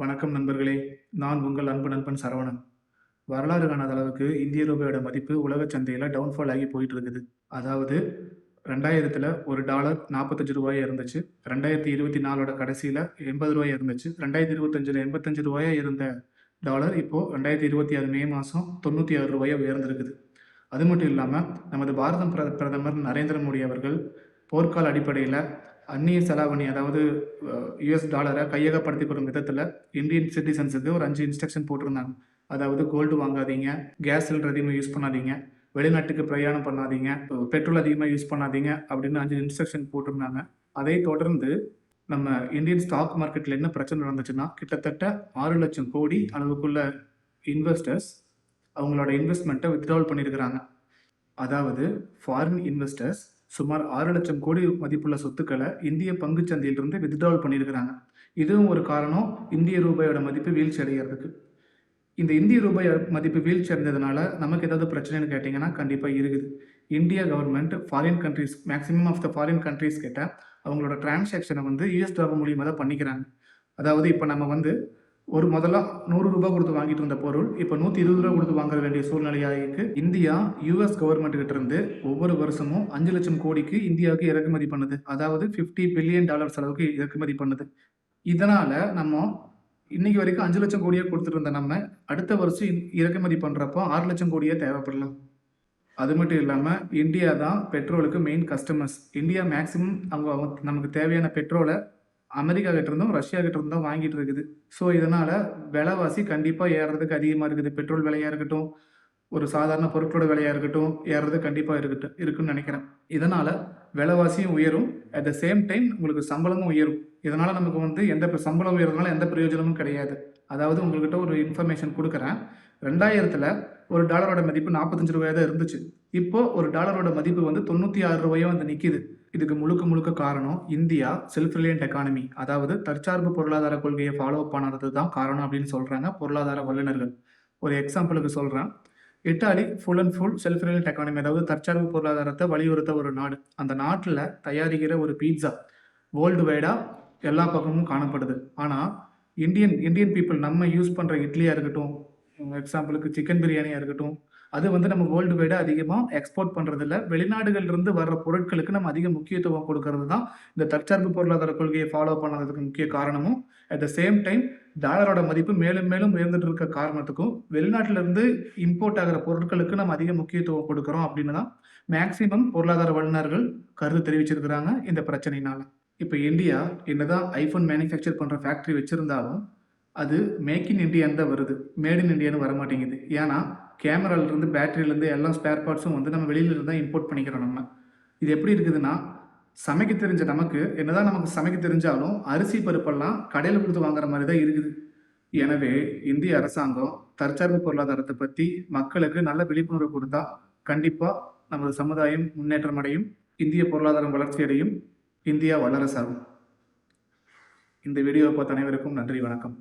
வணக்கம் நண்பர்களே. நான் உங்கள் அன்பு நண்பன் சரவணன். வரலாறு காணாத அளவுக்கு இந்திய ரூபாயோட மதிப்பு உலக சந்தையில டவுன்ஃபால் ஆகி போயிட்டு இருக்குது. அதாவது 2000த்துல ஒரு டாலர் ரூ. 45 இருந்துச்சு. 2024ஓட கடைசியில ரூ. 80 இருந்துச்சு. 2025ல ரூ. 85 இருந்த டாலர் இப்போ 2026 மே மாசம் ரூ. 96 உயர்ந்திருக்குது. அது மட்டும் இல்லாம நமது பாரத பிரதமர் நரேந்திர மோடி அவர்கள் போர்க்கால அடிப்படையில அந்நிய செலாவணி அதாவது யுஎஸ் டாலரை கையகப்படுத்திக் விதத்தில் இந்தியன் சிட்டிசன்ஸுக்கு ஒரு 5 இன்ஸ்ட்ரக்ஷன் போட்டிருந்தாங்க. அதாவது கோல்டு வாங்காதீங்க, கேஸ் சிலிண்டர் அதிகமாக யூஸ் பண்ணாதீங்க, வெளிநாட்டுக்கு பிரயாணம் பண்ணாதீங்க, பெட்ரோல் அதிகமாக யூஸ் பண்ணாதீங்க அப்படின்னு 5 இன்ஸ்ட்ரக்ஷன் போட்டிருந்தாங்க. அதை தொடர்ந்து நம்ம இந்தியன் ஸ்டாக் மார்க்கெட்டில் என்ன பிரச்சனை நடந்துச்சுன்னா, கிட்டத்தட்ட 6 லட்சம் கோடி அளவுக்குள்ள இன்வெஸ்டர்ஸ் அவங்களோட இன்வெஸ்ட்மெண்ட்டை வித்ட்ராவல் பண்ணியிருக்கிறாங்க. அதாவது ஃபாரின் இன்வெஸ்டர்ஸ் சுமார் 6 லட்சம் கோடி மதிப்புள்ள சொத்துக்களை இந்திய பங்குச்சந்தையிலிருந்து வித்ட்ராவல் பண்ணியிருக்கிறாங்க. இதுவும் ஒரு காரணம் இந்திய ரூபாயோட மதிப்பு வீழ்ச்சி அடைகிறதுக்கு. இந்த இந்திய ரூபாய் மதிப்பு வீழ்ச்சி அடைந்ததுனால நமக்கு ஏதாவது பிரச்சனைன்னு கேட்டிங்கன்னா கண்டிப்பாக இருக்குது. India government foreign countries maximum of the foreign countries கிட்ட அவங்களோட டிரான்சாக்ஷனை யூஎஸ் டாலர் மூலியமாக தான் பண்ணிக்கிறாங்க. அதாவது இப்போ நம்ம முதல்ல ரூ. 100 கொடுத்து வாங்கிட்டு இருந்த பொருள் இப்போ ரூ. 120 கொடுத்து வாங்க வேண்டிய சூழ்நிலையாயிருக்கு. இந்தியா யுஎஸ் கவர்மெண்ட் கிட்ட இருந்து ஒவ்வொரு வருஷமும் 5 லட்சம் கோடிக்கு இந்தியாவுக்கு இறக்குமதி பண்ணுது. அதாவது $50 பில்லியன் அளவுக்கு இறக்குமதி பண்ணுது. இதனால நம்ம இன்னைக்கு வரைக்கும் 5 லட்சம் கோடியே கொடுத்துட்டு இருந்த நம்ம அடுத்த வருஷம் இறக்குமதி பண்றப்போ 6 லட்சம் கோடியே தேவைப்படலாம். அது மட்டும் இல்லாமல் இந்தியா தான் பெட்ரோலுக்கு மெயின் கஸ்டமர்ஸ். இந்தியா மேக்சிமம் அவங்க நமக்கு தேவையான பெட்ரோலை அமெரிக்கா கிட்ட இருந்தும் ரஷ்யா கிட்ட இருந்தும் வாங்கிட்டு இருக்குது. ஸோ இதனால விலைவாசி கண்டிப்பாக ஏறுறதுக்கு அதிகமாக இருக்குது. பெட்ரோல் விலையா இருக்கட்டும், ஒரு சாதாரண பொருட்களோட விலையா இருக்கட்டும், ஏறுறது கண்டிப்பாக இருக்குன்னு நினைக்கிறேன். இதனால விலைவாசியும் உயரும், அட் த சேம் டைம் உங்களுக்கு சம்பளமும் உயரும். இதனால நமக்கு எந்த சம்பளம் உயர்றதுனால எந்த பிரயோஜனமும் கிடையாது. அதாவது உங்கள்கிட்ட ஒரு இன்ஃபர்மேஷன் கொடுக்குறேன். 2000த்துல ஒரு டாலரோட மதிப்பு $45 தான் இருந்துச்சு. இப்போ ஒரு டாலரோட மதிப்பு $96 நிற்கிது. இதுக்கு முழுக்க காரணம் இந்தியா செல்ஃப் ரிலையன்ட் எக்கானமி, அதாவது தற்சார்பு பொருளாதார கொள்கையை ஃபாலோ பண்ணாதது தான் காரணம் அப்படின்னு சொல்றாங்க பொருளாதார வல்லுநர்கள். ஒரு எக்ஸாம்பிளுக்கு சொல்றேன். Italy full and full self reliant economy, அதாவது தற்சார்பு பொருளாதாரத்தை வலியுறுத்த ஒரு நாடு. அந்த நாட்டில் தயாரிக்கிற ஒரு பீட்சா வேர்ல்டு வைடா எல்லா பக்கமும் காணப்படுது. ஆனால் இந்தியன் பீப்புள் நம்ம யூஸ் பண்ணுற இட்லியாக இருக்கட்டும், எக்ஸாம்பிளுக்கு சிக்கன் பிரியாணியாக இருக்கட்டும், அது நம்ம வேர்ல்டு வைடா அதிகமாக எக்ஸ்போர்ட் பண்ணுறதில்ல. வெளிநாடுகள்லேருந்து வர்ற பொருட்களுக்கு நம்ம அதிக முக்கியத்துவம் கொடுக்கறது தான் இந்த தற்சார்பு பொருளாதார கொள்கையை ஃபாலோ பண்ணதுக்கு முக்கிய காரணமும். அட் த சேம் டைம் டாலரோட மதிப்பு மேலும் மேலும் உயர்ந்துட்டு இருக்க காரணத்துக்கும் வெளிநாட்டிலிருந்து இம்போர்ட் ஆகிற பொருட்களுக்கு நம்ம அதிக முக்கியத்துவம் கொடுக்குறோம் அப்படின்னு தான் மேக்சிமம் பொருளாதார வல்லுநர்கள் கருத்து தெரிவிச்சிருக்கிறாங்க இந்த பிரச்சனையினால. இப்போ இந்தியா என்னதான் ஐஃபோன் மேனுஃபேக்சர் பண்ணுற ஃபேக்ட்ரி வச்சுருந்தாலும் அது மேக் இன் இண்டியான்னு தான் வருது, மேட் இன் இண்டியான்னு வர மாட்டேங்குது. ஏன்னா கேமராலேருந்து பேட்டரியிலேருந்து எல்லா ஸ்பேர் பார்ட்ஸும் நம்ம வெளியிலேருந்து தான் இம்போர்ட் பண்ணிக்கிறோம். நம்ம இது எப்படி இருக்குதுன்னா, சமைக்க தெரிஞ்ச நமக்கு சமைக்க தெரிஞ்சாலும் அரிசி பருப்பெல்லாம் கடையில் கொடுத்து வாங்குற மாதிரி தான் இருக்குது. எனவே இந்திய அரசாங்கம் தற்சார்பு பொருளாதாரத்தை பற்றி மக்களுக்கு நல்ல விழிப்புணர்வு கொடுத்தா கண்டிப்பாக நமது சமுதாயம் முன்னேற்றம் அடையும், இந்திய பொருளாதாரம் வளர்ச்சி அடையும், இந்தியா வல்லரசாகும். இந்த வீடியோவை பார்த்த அனைவருக்கும் நன்றி, வணக்கம்.